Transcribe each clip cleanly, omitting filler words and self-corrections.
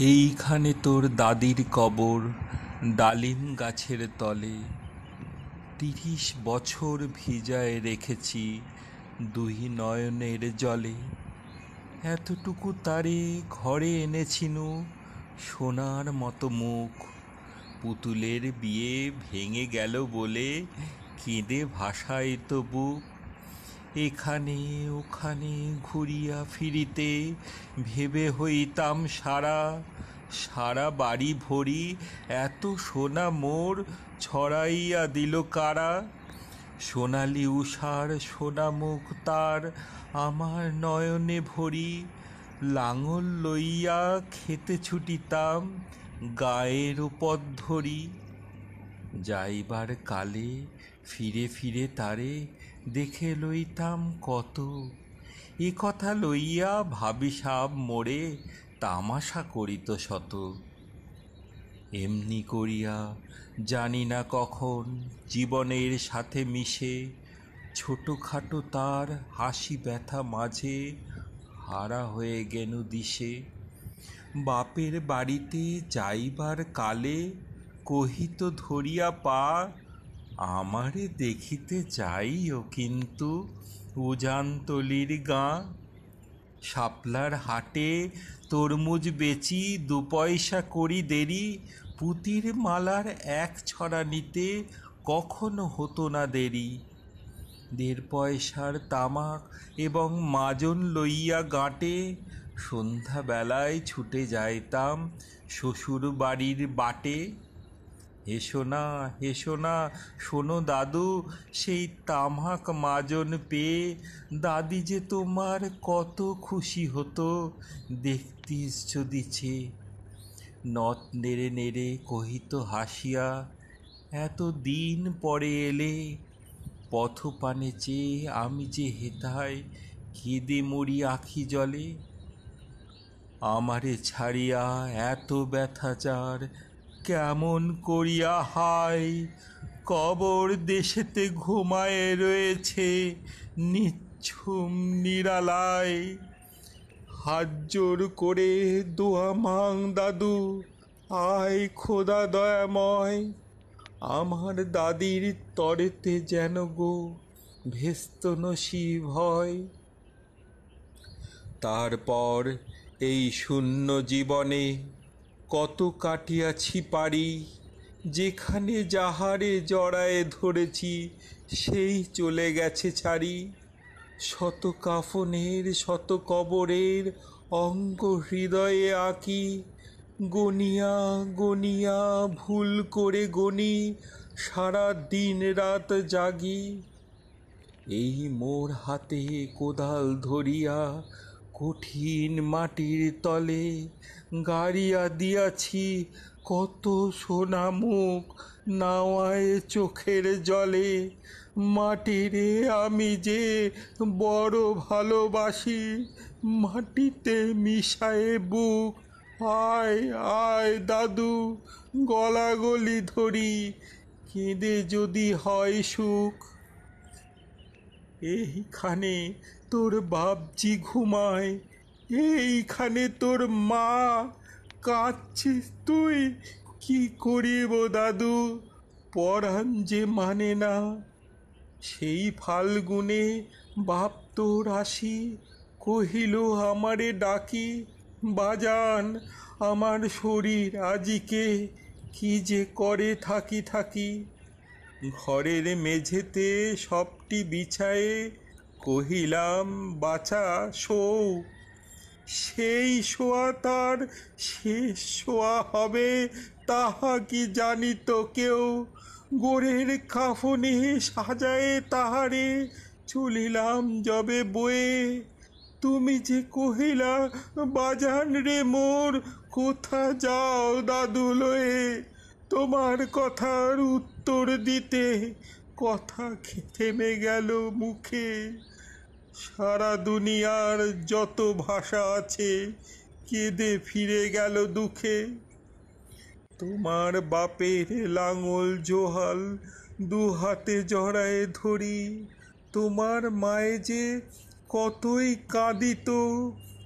এইখানে তোর দাদির কবর, ডালিম গাছের তলে। ৩০ বছর ভিজায় রেখেছি দুই নয়নের জলে। এতটুকু তারে ঘরে এনেছিনু, সোনার মতো মুখ। পুতুলের বিয়ে ভেঙে গেল বলে কেঁদে ভাসায় তো বুক। এখানে ওখানে ঘুরিয়া ফিরিতে ভেবে হইতাম সারা। সারা বাড়ি ভরি এত সোনা মোর ছড়াইয়া দিল কারা। সোনালি উষার সোনা মুখ তার আমার নয়নে ভরি। লাঙল লইয়া খেতে ছুটিতাম গায়ের পথ ধরি। যাইবার কালে ফিরে ফিরে তারে দেখে লইতাম কত। এ কথা লইয়া ভাবিসাব মোরে তামাশা করিত শত। এমনি করিয়া জানি না কখন জীবনের সাথে মিশে ছোটখাটো তার হাসি ব্যথা মাঝে হারা হয়ে গেনু দিশে। বাপের বাড়িতে যাইবার কালে কহিত ধরিয়া পা, আমারে দেখিতে যাইও কিন্তু উজানতলির গাঁ। শাপলার হাটে তরমুজ বেচি ২ পয়সা করি দেরি। পুতির মালার ১ ছড়া নিতে কখনো হতো না দেরি। ১.৫ পয়সার তামাক এবং মাজন লইয়া গাঁটে সন্ধ্যাবেলায় ছুটে যাইতাম শ্বশুর বাড়ির বাটে। হেসো না হেসো না, শোনো দাদু, সেই তামাক মাজন পেয়ে দাদি যে তোমার কত খুশি হতো দেখতিস যদি চেয়ে। নথ নেড়ে নেড়ে কহিত হাসিয়া, এত দিন পরে এলে। পথপানে চেয়ে আমি যে হেথায় কেঁদে মরি আখি জলে। আমারে ছাড়িয়া এত ব্যথা যার কেমন করিয়া হায়। কবর দেশেতে ঘুমায়ে রয়েছে নিঝুম নিরালায়। হাত জোর করে দোয়া মাং দাদু, আয় খোদা দয়াময়। আমার দাদির তরেতে যেন গো ভেস্ত নসিব হয়। তারপর এই শূন্য জীবনে কত কাটিয়াছি পারি। যেখানে যাহারে জড়ায়ে ধরেছি সেই চলে গেছে ছাড়ি। শত কাফনের শত কবরের অঙ্গ হৃদয়ে আঁকি। গনিয়া গনিয়া ভুল করে গনি, সারা দিন রাত জাগি। এই মোর হাতে কোদাল ধরিয়া কঠিন মাটির তলে গাড়িয়া দিয়াছি কত সোনা মুখ নাওয়ায় চোখের জলে। মাটিরে আমি যে বড় ভালোবাসি, মাটিতে মিশায়ে বুক। আয় আয় দাদু, গলাগলি ধরি, কেঁদে যদি হয় সুখ। এইখানে তোর বাপজি ঘুমায়, এইখানে তোর মা। কাঁদছিস তুই, কি করিব দাদু, পরাণ যে মানে না। সেই ফাল্গুনে বাপ তোর আসি, কহিল আমারে ডাকি। বাজান, আমার শরীর আজিকে কি যে করে থাকি থাকি। ঘরের মেঝেতে সবটি বিছায়ে কহিলাম, বাছা শোও। সেই শোয়া তার শেষ শোয়া হবে তাহা কি জানিত কেউ। গোরের কাফনে সাজায়ে তাহারে চলিলাম যবে বয়ে। তুমি যে কহিলা, বাজান রে মোর, কোথা যাও দাদু লয়ে। তোমার কথার উত্তর দিতে কথা থেমে গেল মুখে। সারা দুনিয়ার যত ভাষা আছে কেঁদে ফিরে গেল দুঃখে। তোমার বাপের লাঙল জোহাল ২ হাতে জড়ায়ে ধরি। তোমার মায়ে যে কতই কাঁদিত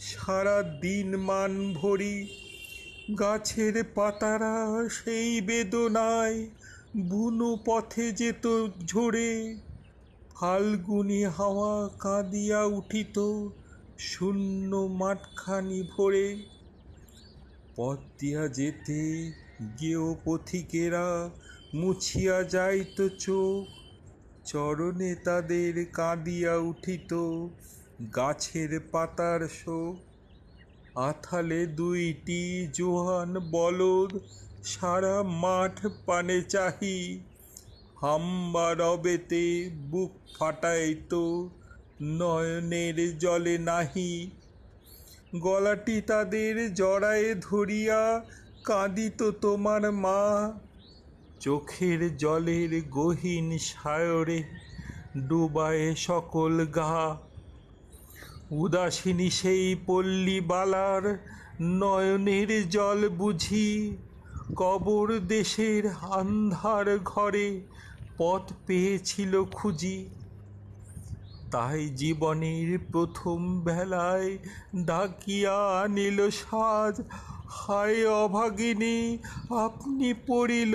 সারা দিন মান ভরি। গাছের পাতারা সেই বেদনায় বুনো পথে যেত ঝরে, ফাল্গুনি হাওয়া কাঁদিয়া উঠিত শূন্য মাঠখানি ভরে। পথ দিয়া যেতে গেও পথিকেরা মুছিয়া যাইত চোখ, চরণে তাদের কাঁদিয়া উঠিত গাছের পাতার শোক। আথালে দুইটি জোয়ান বলদ সারা মাঠ পানে চাহি, হাম্বা রবেতে বুক ফাটাইত নয়নের জলে নাহি। গলাটি তাদের জড়ায়ে ধরিয়া কাঁদিত তোমার মা, চোখের জলের গহীন সায়রে ডুবায়ে সকল গা। উদাসিনী সেই পল্লী বালার নয়নের জল বুঝি, কবর দেশের আন্ধার ঘরে পথ পেয়েছিল খুঁজি। তাই জীবনের প্রথম বেলায় ডাকিয়া আনিল সাজ, হায় অভাগিনী আপনি পড়িল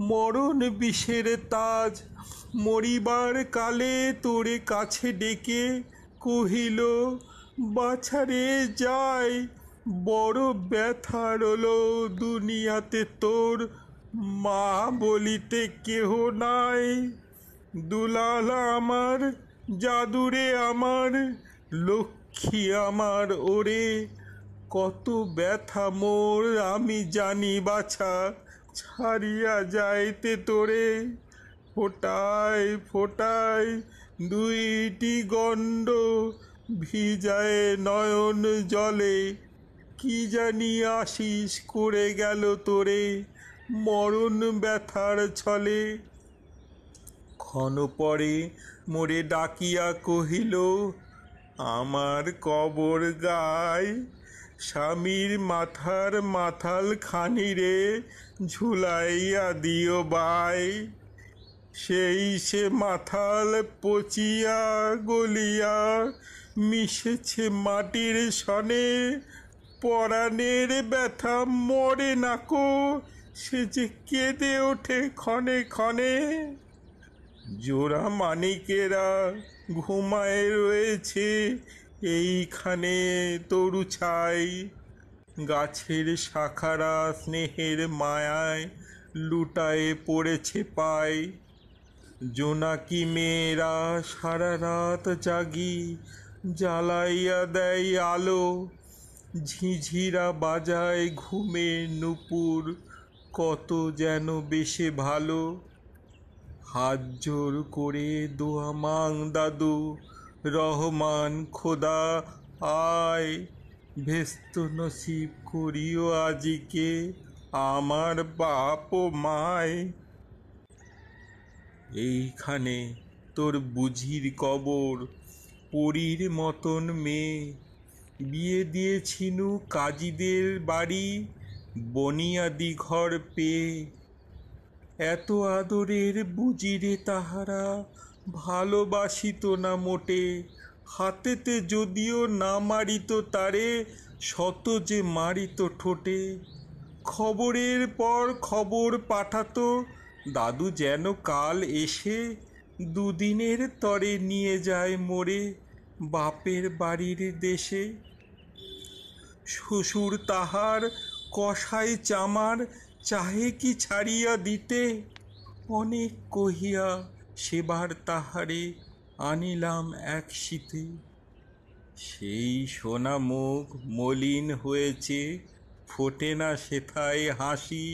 মরণ বিষের তাজ। মরিবার কালে তোরে কাছে ডেকে কহিল, বাছারে যাই বড় ব্যথা রলো দুনিয়াতে তোর, মা বলিতে কেহ নাই। দুলাল আমার, জাদুরে আমার, লক্ষ্মী আমার ওরে, কত ব্যথা মোর আমি জানি বাছা ছাড়িয়া যাইতে তোরে। ফোটায় ফোটায় দুইটি গণ্ড ভিজায় নয়ন জলে, কি জানি আশিস করে গেল তোরে মরণ ব্যথার ছলে। ক্ষণ পরে মোরে ডাকিয়া কহিল, আমার কবর গায় স্বামীর মাথার মাথাল খানি রে ঝুলাইয়া দিও বাই। সেই সে মাথাল পচিয়া গলিয়া মিশেছে মাটির সনে, পরাণের ব্যথা মরে নাকো সে যে কেঁদে ওঠে ক্ষণে ক্ষণে। জোড়া মানিকেরা ঘুমায় রয়েছে এইখানে তরু ছাই, গাছের শাখারা স্নেহের মায়ায় লুটায়ে পড়েছে পায়। জোনাকি মেয়েরা সারা রাত জাগি জ্বালাইয়া দেয় আলো, ঝিঝিরা বাজায় ঘুমে নূপুর কত যেন বেশে ভালো। হাত জোর করে দোয়া মাং দাদু, রহমান খোদা আয়, ভেস্ত নসিব করিও আজিকে আমার বাপ ও মায়। এইখানে তোর বুঝির কবর, পরীর মতন মেয়ে, বিয়ে দিয়েছিনু কাজীদের বাড়ি বনিয়াদি ঘর পেয়ে। এত আদরের বুঝিরে তাহারা ভালোবাসিত না মোটে, হাতেতে যদিও না মারিত তারে শত যে মারিত ঠোঁটে। খবরের পর খবর পাঠাতো দাদু যেন কাল এসে দুদিনের তরে নিয়ে যায় মোরে বাপের বাড়ির দেশে। শ্বশুর তাহার কষাই চামার চাহে কি ছাড়িয়া দিতে, অনেক কহিয়া সেবার তাহারে আনিলাম এক শীতে। সেই সোনা মুখ মলিন হয়েছে, ফোটে না সেথায় হাসি,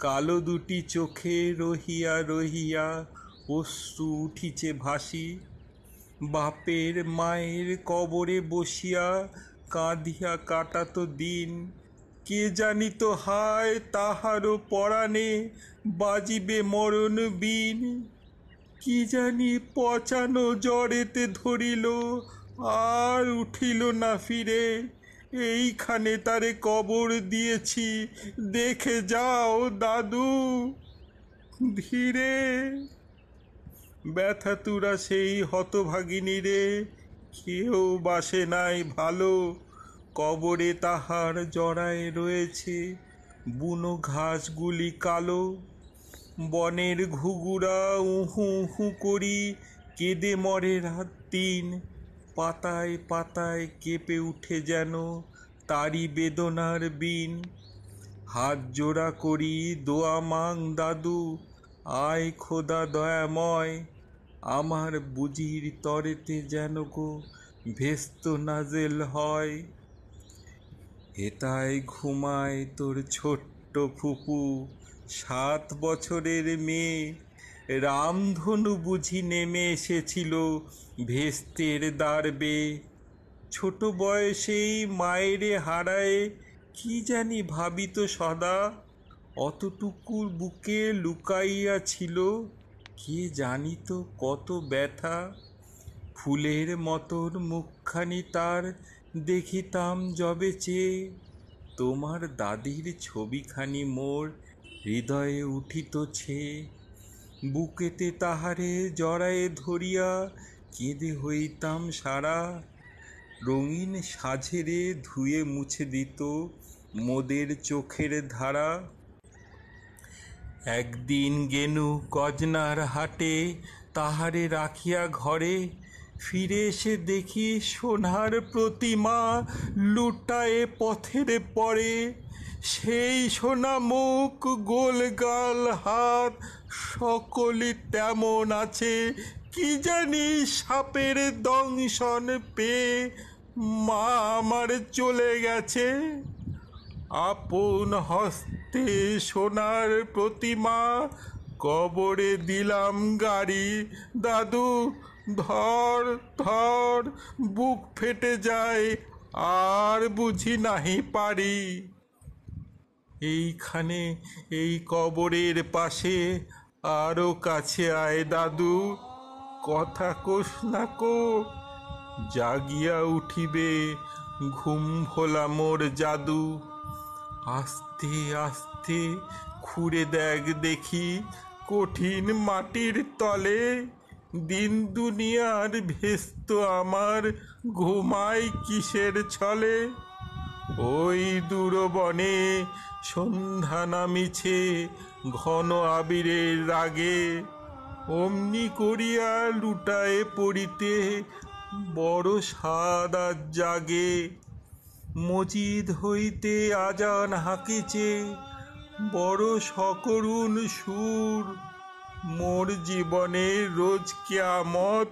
কালো দুটি চোখে রহিয়া রহিয়া অশ্রু উঠিছে ভাসি। বাপের মায়ের কবরে বসিয়া কাঁদিয়া কাটাত দিন, কে জানিত হায় তাহারও পরাণে বাজিবে মরণ বিন। কি জানি পচানো জ্বরেতে ধরিল আর উঠিল না ফিরে, এইখানে তারে কবর দিয়েছি দেখে যাও দাদু ধীরে। ব্যথাতুরা সেই হতভাগিনী রে কেউ বাসে নাই ভালো, কবরে তাহার জড়ায় রয়েছে বুনো ঘাসগুলি কালো। বনের ঘুঘুরা উহু উহু করি কেঁদে মরে রাত দিন। পাতায় পাতায় কেঁপে উঠে যেন তারি বেদনার বিন। হাত জোড়া করি দোয়া মাং দাদু, আয় খোদা দয়াময়, আমার বুঝির তরেতে যেন গো ভেস্ত নাজেল হয়। হেতায় ঘুমায় তোর ছোট্ট ফুপু, 7 বছরের মেয়ে। রামধনু বুঝি নেমে এসেছিল ভেস্তের দ্বার বেয়ে। ছোট বয়সেই মায়েরে হারায় কি জানি ভাবিত সদা, অতটুকুর বুকে লুকাইয়া ছিল কে জানিত কত ব্যথা। ফুলের মতন মুখখানি তার দেখিতাম যবে চেয়ে, তোমার দাদির ছবিখানি মোর হৃদয়ে উঠিত ছেয়ে। বুকেতে তাহারে জড়ায়ে ধরিয়া কেঁদে হইতাম সারা, রঙিন সাঝেরে ধুয়ে মুছে দিত মোদের চোখের ধারা। একদিন গেনু গজনার হাটে তাহারে রাখিয়া ঘরে, ফিরে এসে দেখি সোনার প্রতিমা লুটায়ে পথের পরে। সেই সোনা মুখ গোল গাল হাত সকলই তেমন আছে, কি জানি সাপের দংশন পেয়ে মা আমার চলে গেছে। আপন হস্তে সোনার প্রতিমা কবরে দিলাম গাড়ি, দাদু ধর ধর, বুক ফেটে যায় আর বুঝি নাহি পারি। এইখানে এই কবরের পাশে আরো কাছে আয় দাদু, কথা কোস না কো, জাগিয়া উঠিবে ঘুম ভোলা মোর জাদু। আস্তে আস্তে খুঁড়ে দেখ দেখি কঠিন মাটির তলে, দিন দুনিয়ার ভেস্ত আমার ঘুমায় কিসের ছলে। ওই দূর বনে সন্ধ্যা নামিছে ঘন আবিরের রাগে, অমনি করিয়া লুটায়ে পড়িতে বড় স্বাদ আজ জাগে। মজিদ হইতে আজান হাঁকিছে বড় সকরুণ সুর, মোর জীবনের রোজ কিয়ামত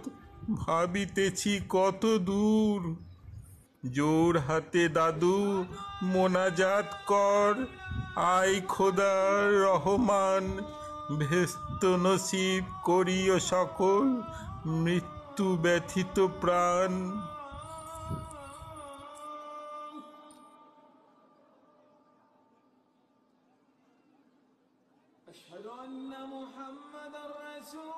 ভাবিতেছি কত দূর। জোর হাতে দাদু মোনাজাত কর, আয় খোদা রহমান, ভেস্ত নসিব করিও সকল মৃত্যু ব্যথিত প্রাণ। أشهد أن محمدًا رسول